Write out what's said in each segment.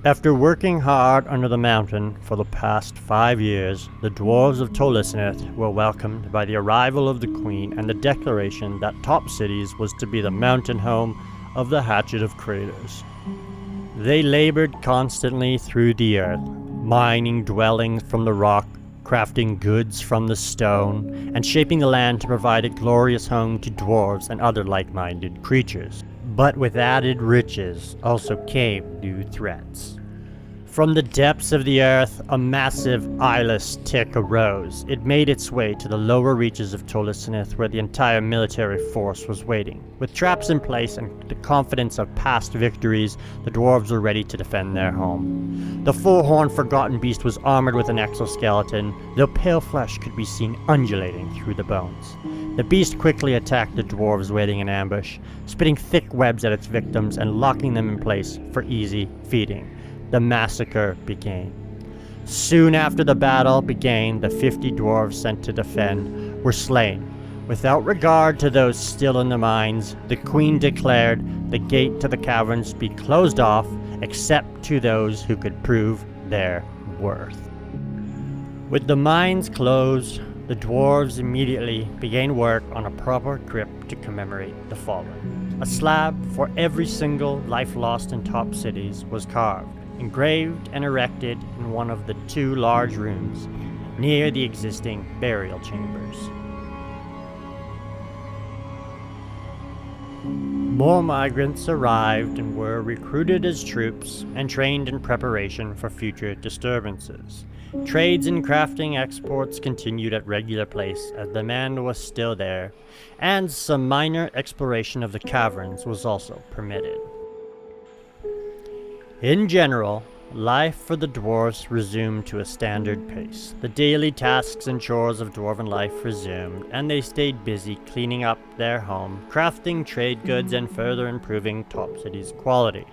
After working hard under the mountain for the past 5 years, the Dwarves of Tolisineth were welcomed by the arrival of the Queen and the declaration that Topcities was to be the Mountainhome of the Hatchet of Craters. They labored constantly through the earth, mining dwellings from the rock, crafting goods from the stone, and shaping the land to provide a glorious home to dwarves and other like-minded creatures. But with added riches also came new threats. From the depths of the earth, a massive eyeless tick arose. It made its way to the lower reaches of Tolisineth, where the entire military force was waiting. With traps in place and the confidence of past victories, the dwarves were ready to defend their home. The four-horned forgotten beast was armored with an exoskeleton, though pale flesh could be seen undulating through the bones. The beast quickly attacked the dwarves waiting in ambush, spitting thick webs at its victims and locking them in place for easy feeding. The massacre began. Soon after the battle began, the 50 dwarves sent to defend were slain. Without regard to those still in the mines, the Queen declared the gate to the caverns be closed off, except to those who could prove their worth. With the mines closed, the dwarves immediately began work on a proper crypt to commemorate the fallen. A slab for every single life lost in Topcities was carved, engraved and erected in one of the 2 large rooms near the existing burial chambers. More migrants arrived and were recruited as troops and trained in preparation for future disturbances. Trades and crafting exports continued at regular pace as the demand was still there, and some minor exploration of the caverns was also permitted. In general, life for the dwarves resumed to a standard pace. The daily tasks and chores of dwarven life resumed, and they stayed busy cleaning up their home, crafting trade goods, and further improving Topcities' quality.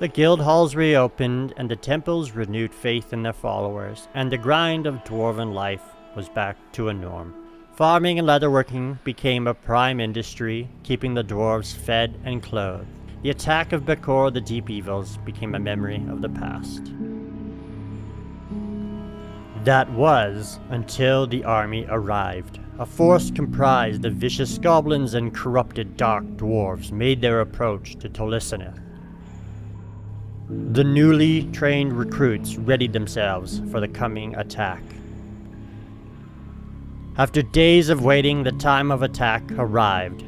The guild halls reopened, and the temples renewed faith in their followers, and the grind of dwarven life was back to a norm. Farming and leatherworking became a prime industry, keeping the dwarves fed and clothed. The attack of Bekor the Deep Evils became a memory of the past. That was until the army arrived. A force comprised of vicious goblins and corrupted dark dwarves made their approach to Tolisineth. The newly trained recruits readied themselves for the coming attack. After days of waiting, the time of attack arrived.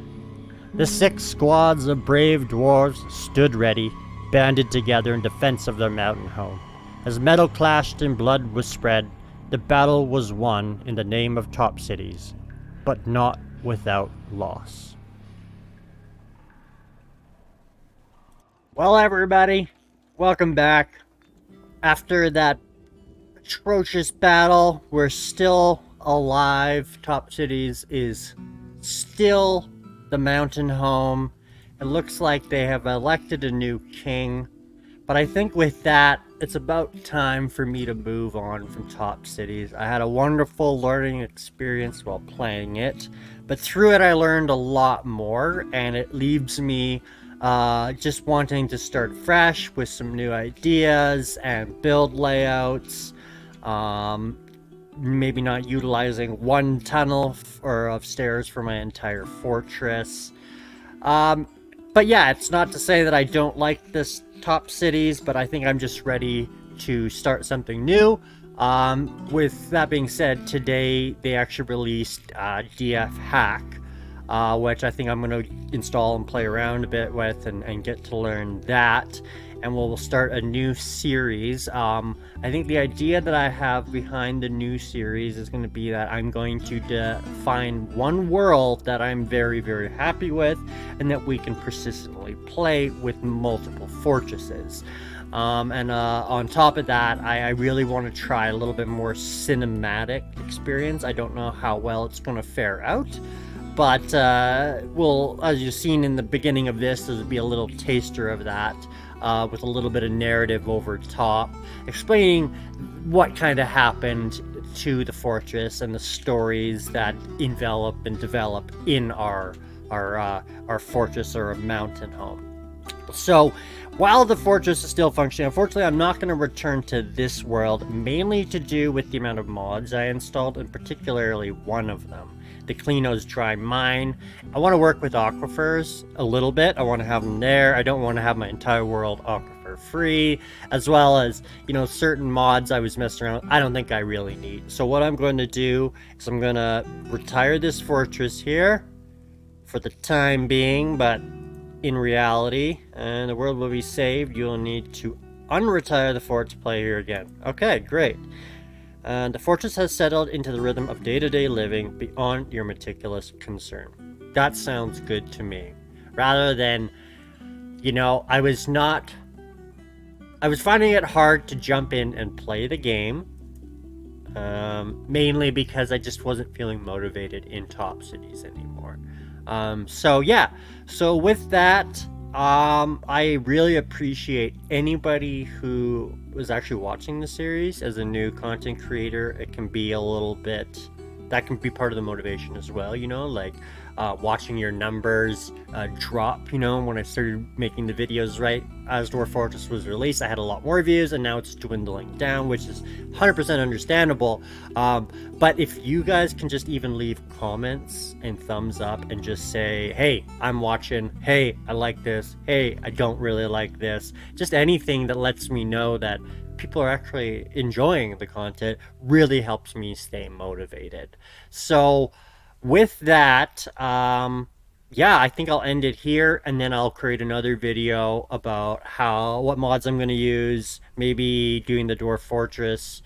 The 6 squads of brave dwarves stood ready, banded together in defense of their mountain home. As metal clashed and blood was spread, the battle was won in the name of Topcities, but not without loss. Well, everybody, welcome back. After that atrocious battle, we're still alive. Topcities is still the Mountainhome. It looks like they have elected a new king, but I think with that, it's about time for me to move on from Topcities. I had a wonderful learning experience while playing it, but through it I learned a lot more, and it leaves me just wanting to start fresh with some new ideas and build layouts. Maybe not utilizing one tunnel or of stairs for my entire fortress. But yeah, it's not to say that I don't like this Topcities, but I think I'm just ready to start something new. With that being said, today they actually released DF Hack, which I think I'm going to install and play around a bit with and get to learn that. And we'll start a new series. I think the idea that I have behind the new series is going to be that I'm going to find one world that I'm very, very happy with, and that we can persistently play with multiple fortresses. On top of that, I really want to try a little bit more cinematic experience. I don't know how well it's going to fare out, but well, as you've seen in the beginning of this, there'll be a little taster of that. With a little bit of narrative over top, explaining what kind of happened to the fortress and the stories that envelop and develop in our fortress or mountain home. So while the fortress is still functioning, unfortunately I'm not going to return to this world, mainly to do with the amount of mods I installed, and particularly one of them, the Klinos Dry Mine. I want to work with aquifers a little bit. I want to have them there. I don't want to have my entire world aquifer free, as well as, you know, certain mods I was messing around with, I don't think I really need. So what I'm going to do is I'm going to retire this fortress here for the time being, but in reality, and the world will be saved, you'll need to unretire the fort to play here again. Okay, great. And the fortress has settled into the rhythm of day-to-day living beyond your meticulous concern. That sounds good to me. Rather than, you know, I was finding it hard to jump in and play the game. Mainly because I just wasn't feeling motivated in Topcities anymore. So yeah, so with that, I really appreciate anybody who was actually watching the series. As a new content creator, it can be a little bit, that can be part of the motivation as well, you know, like watching your numbers drop. You know, when I started making the videos right as Dwarf Fortress was released, I had a lot more views, and now it's dwindling down, which is 100% understandable. But if you guys can just even leave comments and thumbs up and just say, hey, I'm watching, hey, I like this, hey, I don't really like this, just anything that lets me know that people are actually enjoying the content, really helps me stay motivated. So with that, yeah, I think I'll end it here, and then I'll create another video about what mods I'm going to use, maybe doing the Dwarf Fortress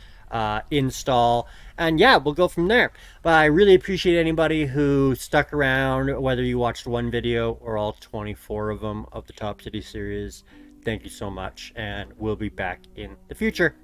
install, and yeah, we'll go from there. But I really appreciate anybody who stuck around, whether you watched one video or all 24 of them of the Top City series. Thank you so much, and we'll be back in the future.